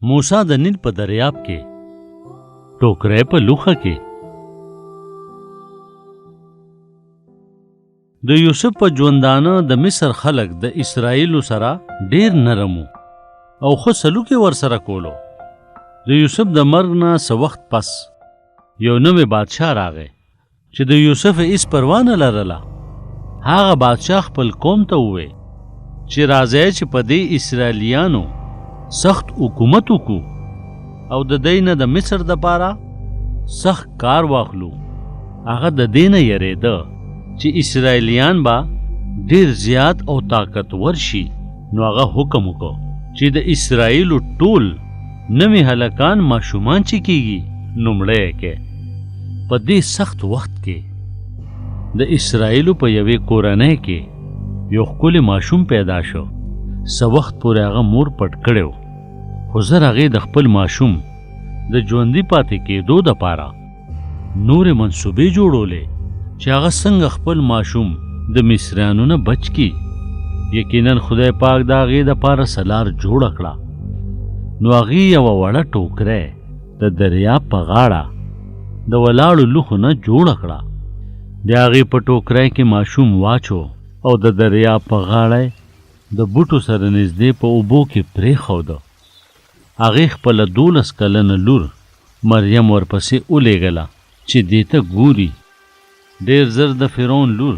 موسی د نیل په دریاب کې، ټوکری په لوخه کې. د یوسف په ژوندانه د مصر خلک د اسرائیلو سره ډیر نرمو او ښه سلوک یې ورسره کولو. د یوسف د مرګ نه څه وخت پس یو نوی بادشاه راغی چې د یوسف هیڅ پروا نه لرله. هغه بادشاه خپل قوم ته ووی چې راځئ چې په دې اسرائیلیانو سخت حکومت وکړو او د دوی نه د مصر دپاره سخت کار واخلو. هغه د دې نه یریده چې اسرائیلیان به ډیر زیات او طاقتور شي. نو هغه حکم وکړ چې د اسرائیلو ټول نوي هلکان ماشومان چې کیږي نومړی یې کې. په دې سخت وخت کې د اسرائیلو په یوې کورنۍ کې یو ښکلی ماشوم پیدا شو. څه وخت پورې هغه مور پټ کړی و، خو زر هغې د خپل ماشوم د ژوندي پاتې کېدو دپاره نورې منصوبې جوړولې چې هغه څنګه خپل ماشوم د مصریانو نه بچ کړي. یقینا خدای پاک د هغې دپاره څه لار جوړه کړه. نو هغې یوه وړه ټوکری د دریاب په غاړه د ولاړو لوښو نه جوړه کړه. بیا هغې په ټوکری کې ماشوم واچو او د دریاب په غاړه د بوټو سره نږدې په اوبو کې پرېښوده. هغې خپله 12 کلنه لور مریم ورپسې ولېږله چې دې ته ګوري. ډېر زر د فرعون لور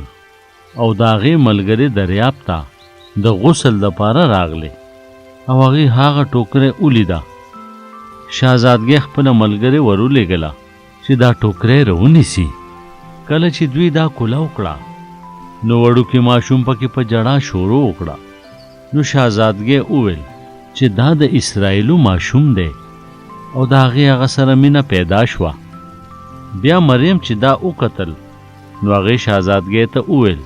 او د هغې ملګرې دریاب ته د غسل دپاره راغلې او هغې هغه ټوکری ولیده. شهزادګۍ خپله ملګرې ور ولېږله چې دا ټوکری راونیسي. کله چې دوی دا کولاو کړه نو وړوکی ماشوم پکې په جړا شروع وکړه. نو شهزادګۍ وویل چې دا د اسرائیلو ماشوم دی او د هغې هغه سره مینه پیدا شوه. بیا مریم چې دا وکتل نو هغې شهزادګۍ ته وویل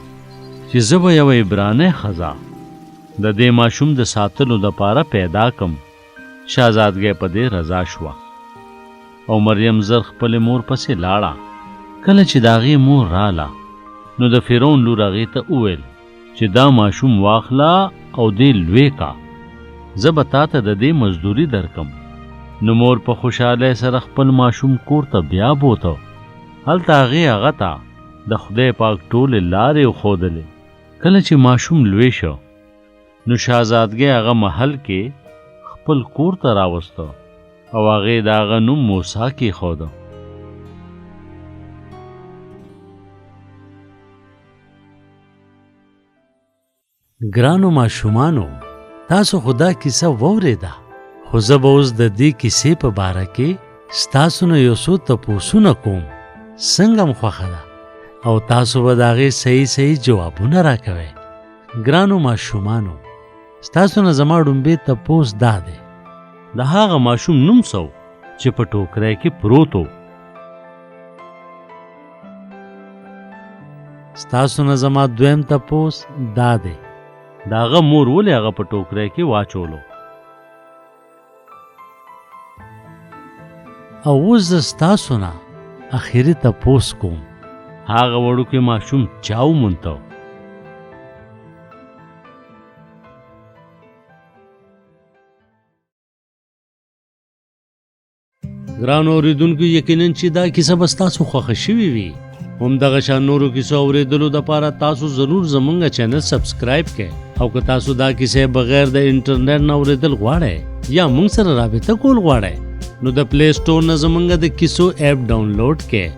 چې زه به یوه عبرانۍ ښځه د دې ماشوم د ساتلو دپاره پیدا کم. شهزادګۍ په دې رضا شوه او مریم زر خپلې مور پسې لاړه. کله چې د هغې مور راله نو د فرعون لور هغې ته وویل چې دا ماشوم واخله او دې لوی کا، زه به تا ته د دې مزدوري درکم. نو مور په خوشحالۍ سره خپل ماشوم کور ته بیا بوته. هلته هغې هغه ته د خدای پاک ټولې لارې وښودلې. کله چې ماشوم لوی شو نو شهزادګۍ هغه محل کې خپل کور ته راوسته او هغې د هغه نوم موسی کېښوده. ګرانو ماشومانو، تاسو خو دا کیسه واورېده، خو زه به اوس د دې کیسې په باره کې ستاسو نه یو څو تپوسونه کوم. څنګه م خوښه ده او تاسو به د هغې صحیح جوابونه راکوئ. ګرانو ماشومانو، ستاسو نه زما ډومبې تپوس دا دی، د هغه ماشوم نوم څه چې په ټوکری کې پروت و؟ ستاسو نه زما دویم تپوس دا دی، د هغه مور ولې هغه په ټوکری کې واچولو؟ او اوس زه ستاسو نه اخري تپوس کوم، هغه وړوکی ماشوم چا ومونته؟ ګرانو اورېدونکو، یقینا چې دا کیسه به ستاسو خوښه شوې وي. همدغه شان نورو کیسو اورېدلو دپاره تاسو ضرور زموږ چینل سبسکرایب کړئ. او که تاسو دا کیسې بغیر د انټرنیټ نه اورېدل غواړئ یا موږ سره رابطه کول غواړئ نو د پلی سټور نه زموږ د کیسو ایپ ډاونلوډ کړئ